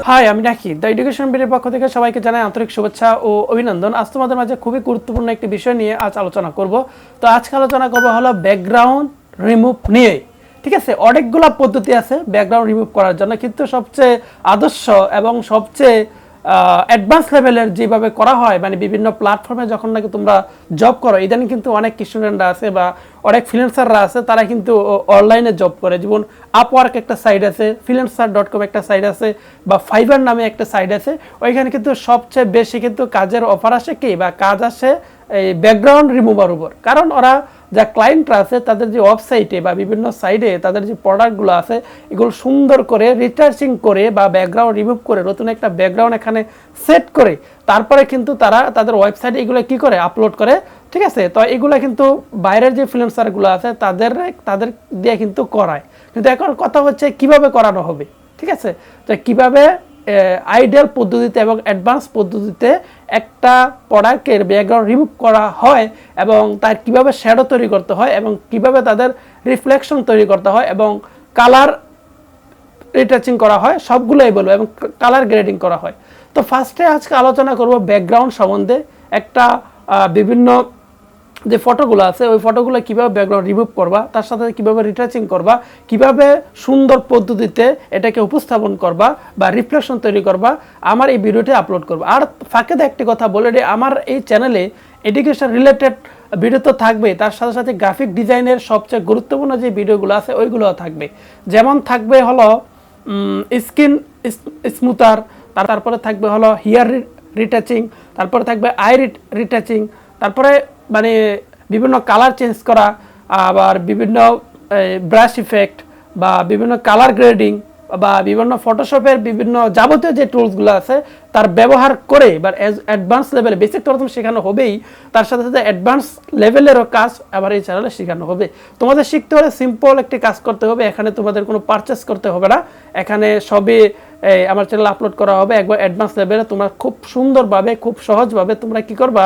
High, আমি নাকি the education বিডির পক্ষ থেকে সবাইকে জানাই আন্তরিক শুভেচ্ছা ও অভিনন্দন। আজ তোমাদের মাঝে খুবই গুরুত্বপূর্ণ একটি বিষয় নিয়ে আজ আলোচনা করব। তো আজকে আলোচনা করব হলো ব্যাকগ্রাউন্ড রিমুভ নিয়ে। ঠিক আছে, অনেকগুলো পদ্ধতি আছে ব্যাকগ্রাউন্ড রিমুভ করার জন্য, কিন্তু সবচেয়ে আদর্শ এবং সবচেয়ে অ্যাডভান্স লেভেলের যেভাবে করা হয়, মানে বিভিন্ন প্ল্যাটফর্মে যখন নাকি তোমরা জব করো, ইদানিং কিন্তু অনেক স্টুডেন্টরা আছে বা অনেক ফ্রিল্যান্সাররা আছে, তারা কিন্তু অনলাইনে জব করে। যেমন আপওয়ার্ক একটা সাইট আছে, freelancer.com একটা সাইট আছে, বা ফাইবার নামে একটা সাইট আছে। ওইখানে কিন্তু সবচেয়ে বেশি কিন্তু কাজের অফার আসে কি, বা কাজ আসে এই ব্যাকগ্রাউন্ড রিমুভার উপর। কারণ ওরা যা ক্লায়েন্টরা আছে তাদের যে ওয়েবসাইটে বা বিভিন্ন সাইটে তাদের যে প্রোডাক্টগুলো আছে এগুলো সুন্দর করে রিসার্চিং করে বা ব্যাকগ্রাউন্ড রিমুভ করে নতুন একটা ব্যাকগ্রাউন্ড এখানে সেট করে তারপরে কিন্তু তারা তাদের ওয়েবসাইটে এগুলো কি করে আপলোড করে। ঠিক আছে, তো এগুলো কিন্তু বাইরের যে ফ্রিল্যান্সারগুলো আছে তাদের দিয়ে কিন্তু করায়। কিন্তু এখন কথা হচ্ছে কিভাবে করানো হবে। ঠিক আছে, তো কিভাবে আইডিয়াল পদ্ধতিতে এবং অ্যাডভান্স পদ্ধতিতে একটা প্রোডাক্টের ব্যাকগ্রাউন্ড রিমুভ করা হয় এবং তার কিভাবে শ্যাডো তৈরি করতে হয় এবং কিভাবে তাদের রিফ্লেকশন তৈরি করতে হয় এবং কালার রিটাচিং করা হয়, সবগুলোই বলবো, এবং কালার গ্রেডিং করা হয়। তো ফার্স্টে আজকে আলোচনা করব ব্যাকগ্রাউন্ড সম্বন্ধে। একটা বিভিন্ন যে ফটোগুলো আছে ওই ফটোগুলো কীভাবে ব্যাকগ্রাউন্ড রিমুভ করবা, তার সাথে কীভাবে রিটাচিং করবা, কিভাবে সুন্দর পদ্ধতিতে এটাকে উপস্থাপন করবা বা রিফ্লেকশন তৈরি করবা, আমার এই ভিডিওটি আপলোড করবো। আর ফাঁকে একটি কথা বলে দিই, আমার এই চ্যানেলে এডুকেশন রিলেটেড ভিডিও তো থাকবে, তার সাথে সাথে গ্রাফিক ডিজাইনের সবচেয়ে গুরুত্বপূর্ণ যে ভিডিওগুলো আছে ওইগুলোও থাকবে। যেমন থাকবে হলো স্কিন স্মুথার, তারপরে থাকবে হলো হেয়ার রিটাচিং, তারপরে থাকবে আই রিটাচিং, তারপরে মানে বিভিন্ন কালার চেঞ্জ করা, আবার বিভিন্ন ব্রাশ ইফেক্ট বা বিভিন্ন কালার গ্রেডিং বা বিভিন্ন ফটোশপের বিভিন্ন যাবতীয় যে টুলসগুলো আছে তার ব্যবহার করে বা অ্যাডভান্স লেভেলে, বেসিক তো প্রথম শেখানো হবেই, তার সাথে সাথে অ্যাডভান্স লেভেলেরও কাজ আবার এই চ্যানেলে শেখানো হবে। তোমাদের শিখতে হলে সিম্পল একটি কাজ করতে হবে, এখানে তোমাদের কোনো পারচেস করতে হবে না, এখানে সবই আমার চ্যানেলে আপলোড করা হবে একবার অ্যাডভান্স লেভেলে। তোমরা খুব সুন্দরভাবে খুব সহজভাবে তোমরা কি করবা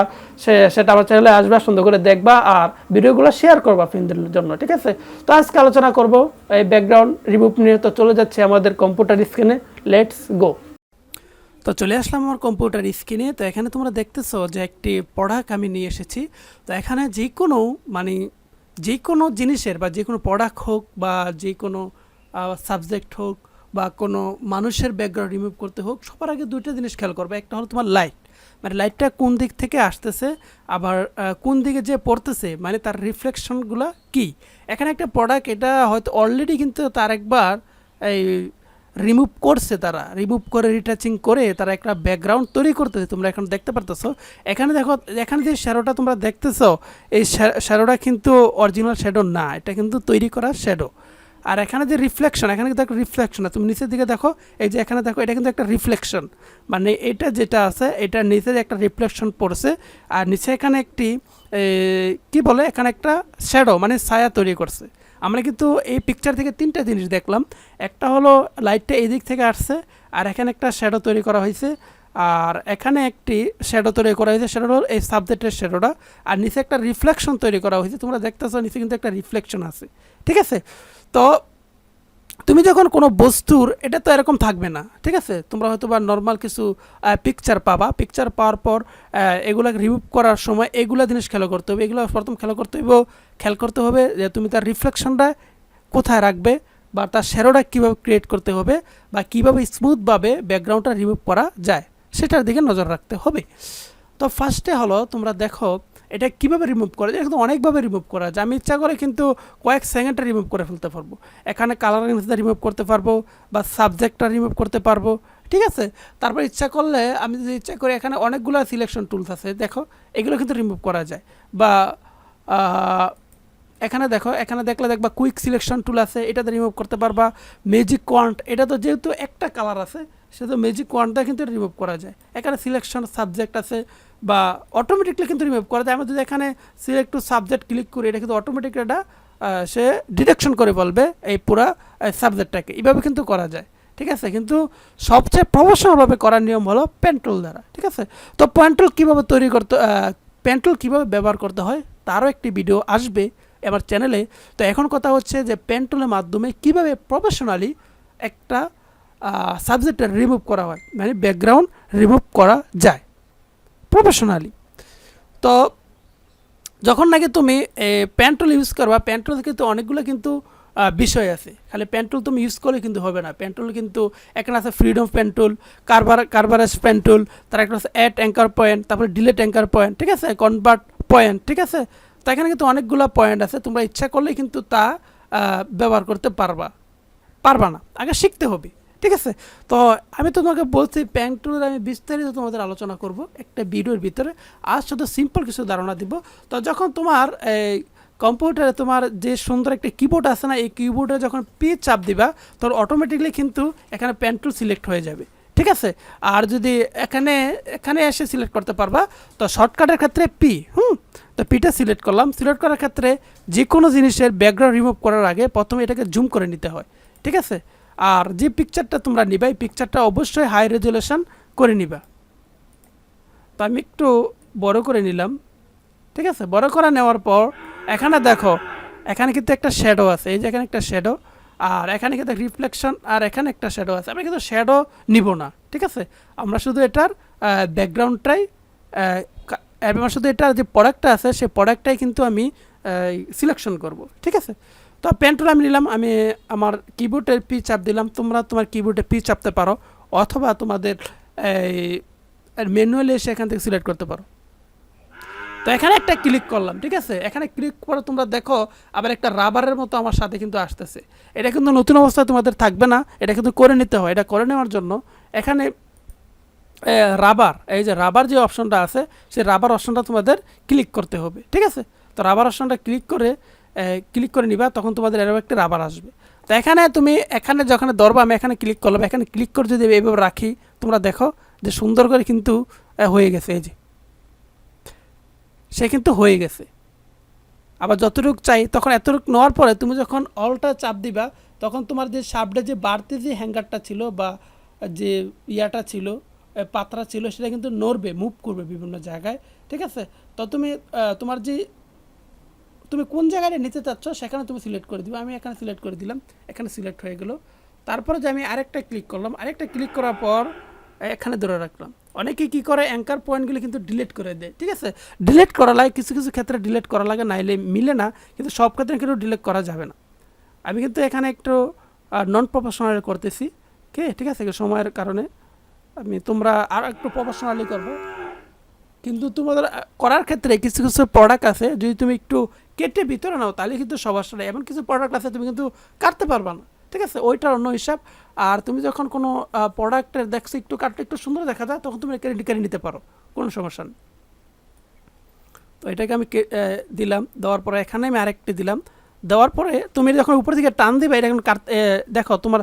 সেটা আমার চ্যানেলে আসবা, সুন্দর করে দেখবা আর ভিডিওগুলো শেয়ার করবা ফ্রেন্ডদের জন্য। ঠিক আছে, তো আজকে আলোচনা করব এই ব্যাকগ্রাউন্ড রিমুভ নিয়ে। তো চলে যাচ্ছে আমাদের কম্পিউটার স্ক্রিনে, লেটস গো। তো চলে আসলাম আমার কম্পিউটার স্ক্রিনে। তো এখানে তোমরা দেখতেছো যে একটি প্রোডাক্ট আমি নিয়ে এসেছি। তো এখানে যে কোনো জিনিসের বা যে কোনো প্রোডাক্ট হোক বা যে কোনো সাবজেক্ট হোক বা কোনো মানুষের ব্যাকগ্রাউন্ড রিমুভ করতে হোক, সবার আগে দুইটা জিনিস খেয়াল করবে। একটা হলো তোমার লাইট, মানে লাইটটা কোন দিক থেকে আসতেছে, আবার কোন দিকে যে পড়তেছে, মানে তার রিফ্লেকশনগুলো কি। এখানে একটা প্রোডাক্ট, এটা হয়তো অলরেডি কিন্তু তার একবার এই রিমুভ করছে, তারা রিমুভ করে রিটাচিং করে তারা একটা ব্যাকগ্রাউন্ড তৈরি করতেছে। তোমরা এখন দেখতে পারতেছো, এখানে দেখো, এখানে যে শ্যাডোটা তোমরা দেখতেছো, এই শ্যাডোটা কিন্তু অরিজিনাল শ্যাডো না, এটা কিন্তু তৈরি করা শ্যাডো। আর এখানে যে রিফ্লেকশন, এখানে কিন্তু একটা রিফ্লেকশন, তুমি নিচের দিকে দেখো, এই যে এখানে দেখো, এটা কিন্তু একটা রিফ্লেকশন, মানে এটা যেটা আছে এটা নিচে একটা রিফ্লেকশন পড়ছে। আর নিচে এখানে একটি কি বলে, এখানে একটা শ্যাডো মানে ছায়া তৈরি করছে। আমরা কিন্তু এই পিকচার থেকে তিনটা জিনিস দেখলাম। একটা হলো লাইটটা এই দিক থেকে আসছে, আর এখানে একটা শ্যাডো তৈরি করা হয়েছে, আর এখানে একটি শ্যাডো তৈরি করা হয়েছে, সেটা হলো এই সাবজেক্টের শ্যাডোটা, আর নিচে একটা রিফ্লেকশন তৈরি করা হয়েছে। তোমরা দেখতেছো নিচে কিন্তু একটা রিফ্লেকশন আছে। ঠিক আছে, তো তুমি যখন কোনো বস্তুর, এটা তো এরকম থাকবে না। ঠিক আছে, তোমরা হয়তো বা নর্মাল কিছু পিকচার পাবা, পিকচার পাওয়ার পর এগুলো রিমুভ করার সময় এগুলো জিনিস খেয়াল করতে হবে। এগুলো প্রথম খেয়াল করতে হবে যে তুমি তার রিফ্লেকশনটা কোথায় রাখবে, বা তার শ্যাডোটা কীভাবে ক্রিয়েট করতে হবে, বা কীভাবে স্মুথভাবে ব্যাকগ্রাউন্ডটা রিমুভ করা যায় সেটার দিকে নজর রাখতে হবে। তো ফার্স্টে হলো তোমরা দেখো এটা কীভাবে রিমুভ করা যায়। কিন্তু অনেকভাবে রিমুভ করা যায়, আমি ইচ্ছা করে কিন্তু কয়েক সেকেন্ডে রিমুভ করে ফেলতে পারবো। এখানে কালারিং রিমুভ করতে পারবো বা সাবজেক্টটা রিমুভ করতে পারবো। ঠিক আছে, তারপর ইচ্ছা করলে আমি যদি ইচ্ছা করি, এখানে অনেকগুলো সিলেকশন টুলস আছে, দেখো এগুলো কিন্তু রিমুভ করা যায়। বা এখানে দেখো, এখানে দেখলে দেখবা কুইক সিলেকশন টুল আছে, এটাতে রিমুভ করতে পারবা। ম্যাজিক কোয়ান্ট, এটা তো যেহেতু একটা কালার আছে সেহেতু ম্যাজিক কোয়ান্টটা কিন্তু রিমুভ করা যায়। এখানে সিলেকশন সাবজেক্ট আছে, বা অটোমেটিকলি কিন্তু রিমুভ করা যায়। আমরা যদি এখানে সিলেক্ট টু সাবজেক্ট ক্লিক করি, এটা কিন্তু অটোমেটিক এটা সে ডিটেকশন করে বলবে এই পুরা সাবজেক্টটাকে, এইভাবে কিন্তু করা যায়। ঠিক আছে, কিন্তু সবচেয়ে প্রফেশনালভাবে করার নিয়ম হলো পেন টুল দ্বারা। ঠিক আছে, তো পেন টুল কীভাবে ব্যবহার করতে হয় তারও একটি ভিডিও আসবে আমার চ্যানেলে। তো এখন কথা হচ্ছে যে পেন টুলের মাধ্যমে কীভাবে প্রফেশনালি একটা সাবজেক্টটা রিমুভ করা হয়, মানে ব্যাকগ্রাউন্ড রিমুভ করা যায় প্রফেশনালি। তো যখন নাকি তুমি পেন টুল ইউজ করবা, পেন টুল কিন্তু অনেকগুলো কিন্তু বিষয় আছে, খালি পেন টুল তুমি ইউজ করলে কিন্তু হবে না। পেন টুল কিন্তু এখানে আছে freedom pen tool, curvature pen tool, তার একটা আছে অ্যাড অ্যাঙ্কার পয়েন্ট, তারপরে ডিলেট অ্যাঙ্কার পয়েন্ট, ঠিক আছে, কনভার্ট পয়েন্ট, ঠিক আছে। তো এখানে কিন্তু অনেকগুলো পয়েন্ট আছে, তোমরা ইচ্ছা করলে কিন্তু তা ব্যবহার করতে পারবা না, আগে শিখতে হবে, ঠিক আছে। তো আমি তোমাকে বলছি পেন টুলের আমি বিস্তারিত তোমাদের আলোচনা করব একটা ভিডিওর ভিতরে। আজ শুধু সিম্পল কিছু ধারণা দিব। তো যখন তোমার কম্পিউটারে তোমার যে সুন্দর একটা কিবোর্ড আছে না, এই কিবোর্ডে যখন পি চাপ দিবা তখন অটোমেটিকলি কিন্তু এখানে পেন টুল সিলেক্ট হয়ে যাবে, ঠিক আছে। আর যদি এখানে এসে সিলেক্ট করতে পারবা, তো শর্টকাটের ক্ষেত্রে পি, তো পিটা সিলেক্ট করলাম। সিলেক্ট করার ক্ষেত্রে যে কোনো জিনিসের ব্যাকগ্রাউন্ড রিমুভ করার আগে প্রথমে এটাকে জুম করে নিতে হয়, ঠিক আছে। আর যে পিকচারটা তোমরা নিবা, এই পিকচারটা অবশ্যই হাই রেজুলেশন করে নিবা। তো আমি একটু বড় করে নিলাম, ঠিক আছে। বড় করে নেওয়ার পর এখানে দেখো, এখানে কিন্তু একটা শ্যাডো আছে, এই যে এখানে একটা শ্যাডো, আর এখানে কিন্তু রিফ্লেকশন, আর এখানে একটা শ্যাডো আছে। আমরা কিন্তু শ্যাডো নিব না, ঠিক আছে। আমরা শুধু এটার ব্যাকগ্রাউন্ডটাই, আমরা শুধু এটার যে প্রোডাক্টটা আছে সেই প্রোডাক্টটাই কিন্তু আমি সিলেকশন করব, ঠিক আছে। তো পেন টুল আমি নিলাম, আমি আমার কিবোর্ডের পি চাপ দিলাম। তোমরা তোমার কিবোর্ডে পি চাপতে পারো, অথবা তোমাদের ম্যানুয়ালি এসে এখান থেকে সিলেক্ট করতে পারো। তো এখানে একটা ক্লিক করলাম, ঠিক আছে। এখানে ক্লিক করে তোমরা দেখো আবার একটা রাবারের মতো আমার সাথে কিন্তু আসতেছে। এটা কিন্তু নতুন অবস্থায় তোমাদের থাকবে না, এটা কিন্তু করে নিতে হয়। এটা করে নেওয়ার জন্য এখানে রাবার, এই যে রাবার যে অপশনটা আছে সেই রাবার অপশনটা তোমাদের ক্লিক করতে হবে, ঠিক আছে। তো রাবার অপশনটা ক্লিক করে নিবা, তখন তোমাদের এরকম একটা রাবার আসবে। তো এখানে তুমি এখানে যখন ধরবা, আমি এখানে ক্লিক করলাম, এখানে ক্লিক করে যদি এইভাবে রাখি, তোমরা দেখো যে সুন্দর করে কিন্তু হয়ে গেছে, এই যে সে কিন্তু হয়ে গেছে। আবার যতটুকু চাই তখন এতটুকু নেওয়ার পরে তুমি যখন অলটা চাপ দিবা, তখন তোমার যে সাবডে যে বাড়তি যে হ্যাঙ্গারটা ছিল বা যে ইয়াটা ছিল, পাত্রা ছিল, সেটা কিন্তু নড়বে, মুভ করবে বিভিন্ন জায়গায়, ঠিক আছে। তো তুমি তোমার যে তুমি কোন জায়গায় নিতে চাচ্ছ সেখানে তুমি সিলেক্ট করে দিবে। আমি এখানে সিলেক্ট করে দিলাম, এখানে সিলেক্ট হয়ে গেল। তারপরে যে আমি আরেকটা ক্লিক করলাম, আরেকটা ক্লিক করার পর এখানে ধরে রাখলাম। অনেকেই কী করে, অ্যাঙ্কার পয়েন্টগুলি কিন্তু ডিলিট করে দেয়, ঠিক আছে। ডিলিট করা লাগে, কিছু কিছু ক্ষেত্রে ডিলিট করা লাগে, নাইলে মিলে না, কিন্তু সব ক্ষেত্রে কিন্তু ডিলিট করা যাবে না। আমি কিন্তু এখানে একটু নন প্রফেশনাল করতেছি, ঠিক আছে, সময়ের কারণে। তোমরা আর একটু প্রফেশনালি করবো, কিন্তু তোমাদের করার ক্ষেত্রে কিছু কিছু প্রোডাক্ট আছে, যদি তুমি একটু কেটে ভিতরে নাও তাহলে কিন্তু সমস্যা নেই। এমন কিছু প্রোডাক্ট আছে তুমি কিন্তু কাটতে পারবা না, ঠিক আছে, ওইটার অন্য হিসাব। আর তুমি যখন কোনো প্রোডাক্টের দেখছো একটু কাটলে একটু সুন্দর দেখা যায়, তখন তুমি কেটে নিতে পারো, কোনো সমস্যা নেই। তো এটাকে আমি দিলাম, দেওয়ার পরে এখানে আমি আরেকটি দিলাম। দেওয়ার পরে তুমি যখন উপর থেকে টান দিবে, এটা এখন দেখো তোমার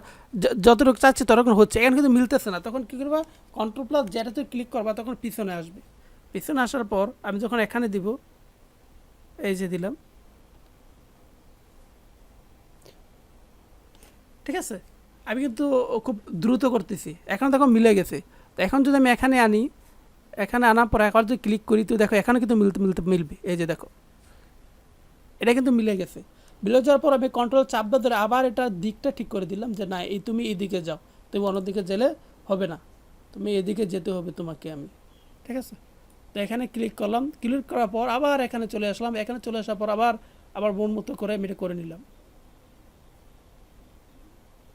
যতটুকু চাচ্ছি ততক্ষণ হচ্ছে, এখানে কিন্তু মিলতেছে না। তখন কী করবা, কন্ট্রোল প্লাস যেটা তুমি ক্লিক করবা, তখন পিছনে আসবে। পিছনে আসার পর আমি যখন এখানে দিব, এই যে দিলাম, ঠিক আছে। আমি কিন্তু খুব দ্রুত করতেছি, এখন দেখো মিলে গেছে। তো এখন যদি আমি এখানে আনি, এখানে আনার পর একবার যদি ক্লিক করি, তো দেখো এখানে কিন্তু মিলবে, এই যে দেখো এটা কিন্তু মিলে গেছে। মিলে যাওয়ার পর আমি কন্ট্রোল চাপ ধরে আবার এটা দিকটা ঠিক করে দিলাম, যে না, তুমি এইদিকে যাও, তুমি অন্যদিকে গেলে হবে না, তুমি এদিকে যেতে হবে তোমাকে, আমি, ঠিক আছে। তো এখানে ক্লিক করলাম, ক্লিক করার পর আবার এখানে চলে আসলাম। এখানে চলে আসার পর আবার মন মতো করে আমি এটা করে নিলাম।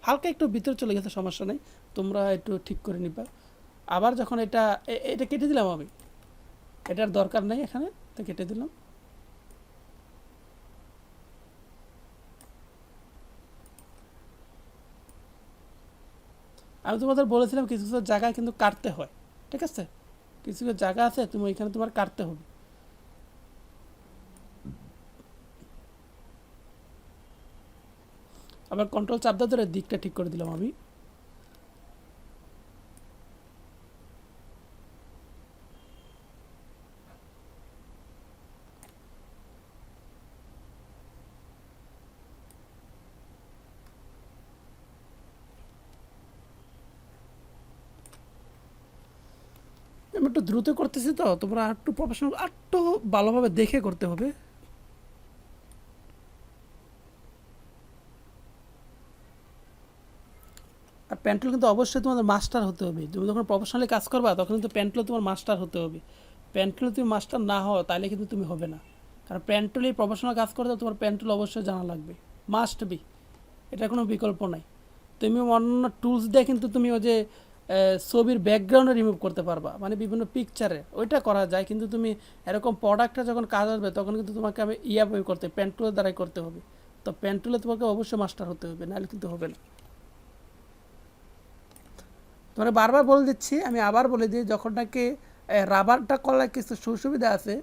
হালকা একটু ভিতরে চলে গেছে, সমস্যা নেই, তোমরা একটু ঠিক করে নিবা। আবার যখন এটা কেটে দিলাম, আমি এটার দরকার নেই এখানে, তো কেটে দিলাম। আমি তোমাদের বলেছিলাম কিছু কিছু জায়গায় কিন্তু কাটতে হয়, ঠিক আছে, কিছু কিছু জায়গা আছে তুমি ওইখানে তোমার কাটতে হবে। আবার কন্ট্রোল চাপ ধরে দিকটা ঠিক করে দিলাম আমি। আমি একটু দ্রুত করতেছি, তো তোমরা একটু প্রফেশনাল, একটু ভালোভাবে দেখে করতে হবে। আর পেন টুল কিন্তু অবশ্যই তোমাদের মাস্টার হতে হবে। তুমি যখন প্রফেশনালি কাজ করবা তখন কিন্তু পেন টুলে তোমার মাস্টার হতে হবে। পেন টুলে তুমি মাস্টার না হও তাহলে কিন্তু তুমি হবে না। কারণ পেন টুলেই প্রফেশনাল কাজ করতে তোমার পেন টুল অবশ্যই জানা লাগবে, মাস্ট বি, এটা কোনো বিকল্প নাই। তুমি অন্য টুলস দিয়ে কিন্তু তুমি ওই যে ছবির ব্যাকগ্রাউন্ডে রিমুভ করতে পারবা, মানে বিভিন্ন পিকচারে ওইটা করা যায়, কিন্তু তুমি এরকম প্রোডাক্টটা যখন কাজ আসবে তখন কিন্তু তোমাকে আমি বই করতে পেন টুলের দ্বারাই করতে হবে। তো পেন টুলে তোমাকে অবশ্যই মাস্টার হতে হবে, নাহলে কিন্তু হবে না। তোমার বারবার বলে দিচ্ছি, আমি আবার বলে দিই, যখন নাকি রাবারটা করলে কিছু সুবিধা আছে,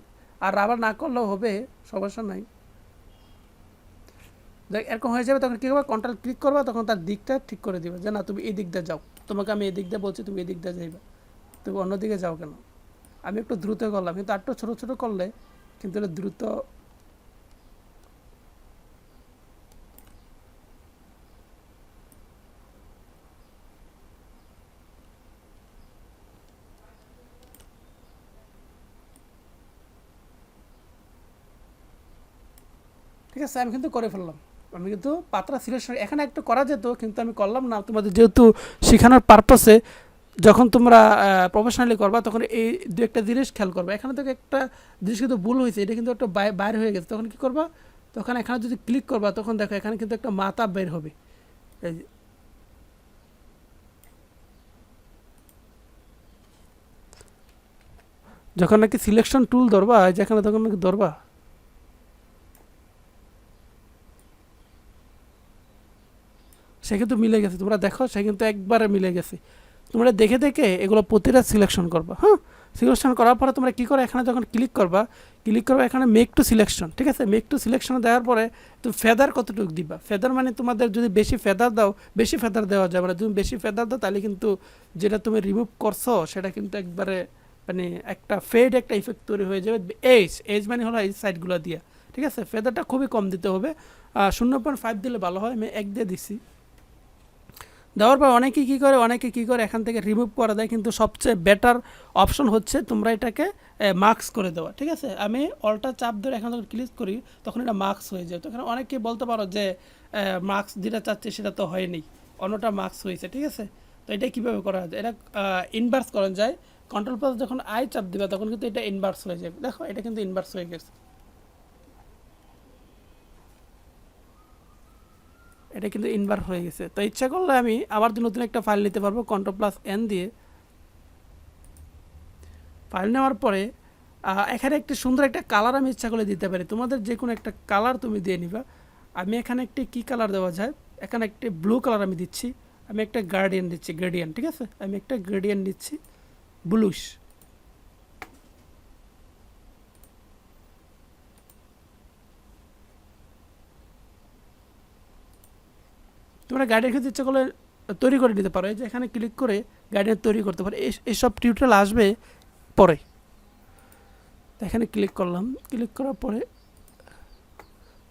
আর রাবার না করলেও হবে, সমস্যা নাই। দেখ এরকম হয়ে যাবে, তখন কী করবে, কন্ট্রোল ক্লিক করবা, তখন তার দিকটা ঠিক করে দিবে যে না তুমি এই দিক দিয়ে যাও, তোমাকে আমি এই দিক দিয়ে বলছি তুমি এই দিক দিয়ে যাইবা, তুমি অন্যদিকে যাও কেন। আমি একটু দ্রুত করলাম, কিন্তু আরেকটু ছোটো ছোটো করলে কিন্তু এটা দ্রুত ঠিক আছে। আমি কিন্তু করে ফেললাম, আমি কিন্তু পাত্রা সিলেকশন এখানে একটু করা যেত, কিন্তু আমি করলাম না। তোমাদের যেহেতু শেখানোর পারপাসে, যখন তোমরা প্রফেশনালি করবা তখন এই দু একটা জিনিস খেয়াল করবা। এখানে থেকে একটা জিনিস কিন্তু ভুল হয়েছে, এটা কিন্তু একটা বাইরে হয়ে গেছে, তখন কী করবা, তখন এখানে যদি ক্লিক করবা তখন দেখো এখানে কিন্তু একটা মাথা বের হবে। এই যে যখন নাকি সিলেকশন টুল ধরবা, যেখানে তখন নাকি ধরবা, সে কিন্তু মিলে গেছে, তোমরা দেখো সে কিন্তু একবারে মিলে গেছে। তোমরা দেখে দেখে এগুলো প্রতিটা সিলেকশন করবা। হ্যাঁ, সিলেকশন করার পরে তোমরা কী করো, এখানে যখন ক্লিক করবা এখানে মেক টু সিলেকশন, ঠিক আছে। মেক টু সিলেকশন দেওয়ার পরে তুমি ফেদার কতটুকু দিবা, ফেদার মানে তোমাদের যদি বেশি ফেদার দাও, বেশি ফেদার দেওয়া যাবে না। তুমি বেশি ফেদার দাও তাহলে কিন্তু যেটা তুমি রিমুভ করছো সেটা কিন্তু একবারে মানে একটা ফেড একটা ইফেক্ট তৈরি হয়ে যাবে। এজ মানে হলো এই সাইডগুলো দিয়া, ঠিক আছে। ফেদারটা খুবই কম দিতে হবে, 0.5 দিলে ভালো হয়, আমি 1 দিয়ে দিছি। দেওয়ার পর অনেকে কী করে এখান থেকে রিমুভ করা দেয়, কিন্তু সবচেয়ে বেটার অপশন হচ্ছে তোমরা এটাকে মার্কস করে দেওয়া, ঠিক আছে। আমি অল্টা চাপ ধরে এখন যখন ক্লিক করি তখন এটা মার্কস হয়ে যায়। তো এখানে অনেকেই বলতে পারো যে মার্কস যেটা চাচ্ছে সেটা তো হয়নি, অন্যটা মার্কস হয়েছে, ঠিক আছে। তো এটা কীভাবে করা যায়, এটা ইনভার্স করা যায়। কন্ট্রোল প্লাস যখন আই চাপ দিবা তখন কিন্তু এটা ইনভার্স হয়ে যাবে। দেখো এটা কিন্তু ইনভার্স হয়ে গেছে, এটা কিন্তু ইনভার্ট হয়ে গেছে। তো ইচ্ছা করলে আমি আবার নতুন একটা ফাইল নিতে পারবো, কন্ট্রোল প্লাস এন দিয়ে। ফাইল নেওয়ার পরে এখানে একটি সুন্দর একটা কালার আমি ইচ্ছা করলে দিতে পারি, তোমাদের যে কোনো একটা কালার তুমি দিয়ে নিবা। আমি এখানে একটি কী কালার দেওয়া যায়, এখানে একটি ব্লু কালার আমি দিচ্ছি। আমি একটা গ্রেডিয়েন্ট দিচ্ছি, গ্রেডিয়েন্ট, ঠিক আছে। আমি একটা গ্রেডিয়েন্ট দিচ্ছি ব্লুশ। তোমরা গাইডের ক্ষেত্রে ইচ্ছা করলে তৈরি করে নিতে পারো, এই যে এখানে ক্লিক করে গাইডের তৈরি করতে পারো। এইসব টিউটোরিয়াল আসবে পরে। এখানে ক্লিক করলাম, ক্লিক করার পরে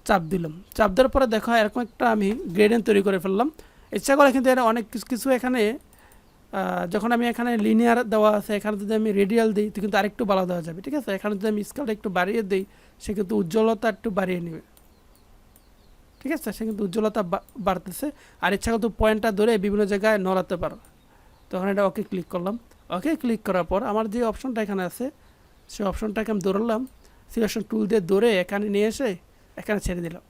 চাপ দিলাম, চাপ দেওয়ার পরে দেখো এরকম একটা আমি গ্রেডিয়েন্ট তৈরি করে ফেললাম। ইচ্ছা করে কিন্তু এটা অনেক কিছু এখানে যখন আমি এখানে লিনিয়ার দেওয়া আছে, এখানে যদি আমি রেডিয়াল দিই তো কিন্তু আরেকটু ভালো দেওয়া যাবে, ঠিক আছে। এখানে যদি আমি স্কেলটা একটু বাড়িয়ে দিই সে কিন্তু উজ্জ্বলতা একটু বাড়িয়ে নেবে, ঠিক আছে। সে কিন্তু উজ্জ্বলতা বাড়তেছে। আর ইচ্ছা কিন্তু পয়েন্টটা ধরে বিভিন্ন জায়গায় নড়াতে পারো। তখন এটা ওকে ক্লিক করলাম। ওকে ক্লিক করার পর আমার যে অপশনটা এখানে আছে সেই অপশনটাকে আমি ধরলাম, সিলেকশন টুল দিয়ে ধরে এখানে নিয়ে এসে এখানে ছেড়ে দিলাম,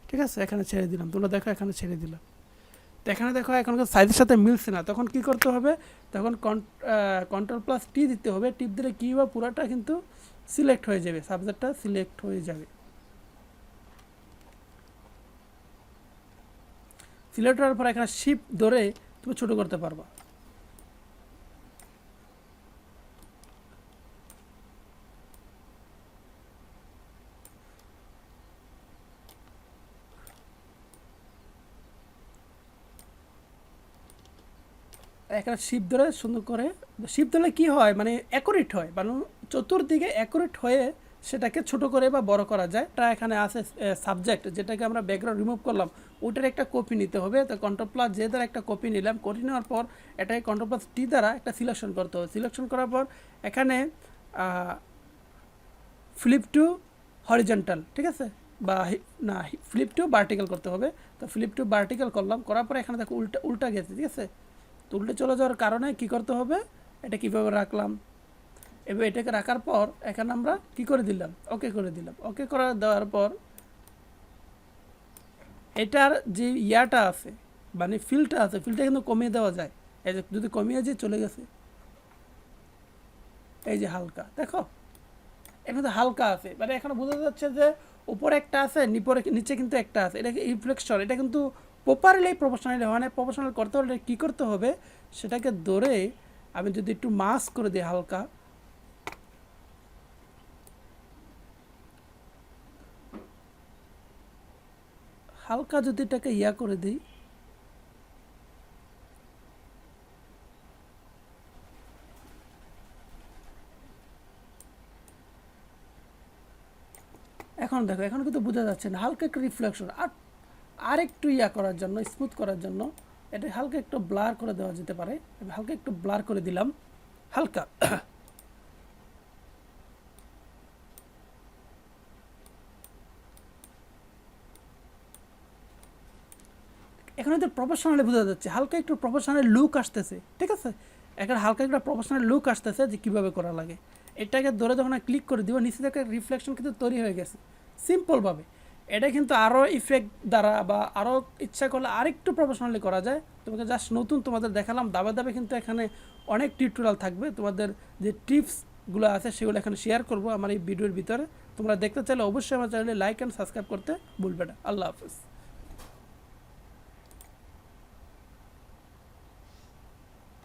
ঠিক আছে। এখানে ছেড়ে দিলাম, তোমরা দেখো এখানে ছেড়ে দিলাম। তো এখানে দেখো এখনকার সাইজের সাথে মিলছে না, তখন কি করতে হবে, তখন কন্ট্রোল প্লাস টি দিতে হবে। টিপ দিলে কী হবে, পুরাটা কিন্তু সিলেক্ট হয়ে যাবে, সাবজেক্টটা সিলেক্ট হয়ে যাবে। সিলেক্ট হওয়ার পর এখানে শিফট ধরে তুমি ছোটো করতে পারবা। এখানে শিপ ধরে সুন্দর করে, শিপ ধরলে কী হয় মানে অ্যাকুরেট হয়, মানে চতুর্দিকে অ্যাকুরেট হয়ে সেটাকে ছোট করে বা বড় করা যায়। এটা এখানে আছে সাবজেক্ট, যেটাকে আমরা ব্যাকগ্রাউন্ড রিমুভ করলাম, ওটার একটা কপি নিতে হবে। তো কন্ট্রোল প্লাস জে দ্বারা একটা কপি নিলাম, কপি নেওয়ার পর এটাকে কন্ট্রোল প্লাস টি দ্বারা একটা সিলেকশন করতে হবে। সিলেকশন করার পর এখানে ফ্লিপ টু হরিজন্টাল, ঠিক আছে, বা না ফ্লিপ টু ভার্টিক্যাল করতে হবে। তো ফ্লিপ টু ভার্টিক্যাল করলাম, করার পরে এখানে দেখো উল্টা উল্টা গেছে, ঠিক আছে। তো উল্টে চলে যাওয়ার কারণে কি করতে হবে, এটা কীভাবে রাখলাম, এবার এটাকে রাখার পর এখানে আমরা কি করে দিলাম, ওকে করে দিলাম। ওকে করে দেওয়ার পর এটার যে ইয়াটা আছে মানে ফিলটা আছে, ফিলটা কিন্তু কমিয়ে দেওয়া যায়। এই যে যদি কমিয়ে যে চলে গেছে, এই যে হালকা দেখো এখানে তো হালকা আছে, মানে এখানে বোঝা যাচ্ছে যে উপরে একটা আছে, নিচে কিন্তু একটা আছে। এটা রিফ্লেকশন, এটা কিন্তু প্রপারলি প্রফেশনালি হয় না। প্রফেশনাল করতে হলে কী করতে হবে, সেটাকে ধরে আমি যদি একটু মাস্ক করে দিই হালকা, হালকা যদি এটাকে ইয়া করে দিই, এখন দেখো এখন কিন্তু বোঝা যাচ্ছে না, হালকা একটু রিফ্লেকশন। আর একটু ইয়া করার জন্য, স্মুথ করার জন্য এটা হালকা একটু ব্লার করে দেওয়া যেতে পারে। আমি হালকা একটু ব্লার করে দিলাম, হালকা। এখন হয়তো প্রফেশনালি বোঝা যাচ্ছে, হালকা একটু প্রফেশনাল লুক আসতেছে, ঠিক আছে। এখন হালকা একটা প্রফেশনাল লুক আসতেছে যে কীভাবে করা লাগে। এটাকে ধরে যখন ক্লিক করে দিব, নিচে থেকে রিফ্লেকশন কিন্তু তৈরি হয়ে গেছে সিম্পলভাবে। এটা কিন্তু আরও ইফেক্ট দ্বারা বা আরও ইচ্ছা করলে আরেকটু প্রফেশনালি করা যায়। তোমাকে জাস্ট নতুন তোমাদের দেখালাম, দাবে দাবে কিন্তু এখানে অনেক টিউটোরিয়াল থাকবে। তোমাদের যে টিপসগুলো আছে সেগুলো এখানে শেয়ার করবো আমার এই ভিডিওর ভিতরে। তোমরা দেখতে চাইলে অবশ্যই আমার চ্যানেলে লাইক অ্যান্ড সাবস্ক্রাইব করতে ভুলবে না। আল্লাহ হাফিজ।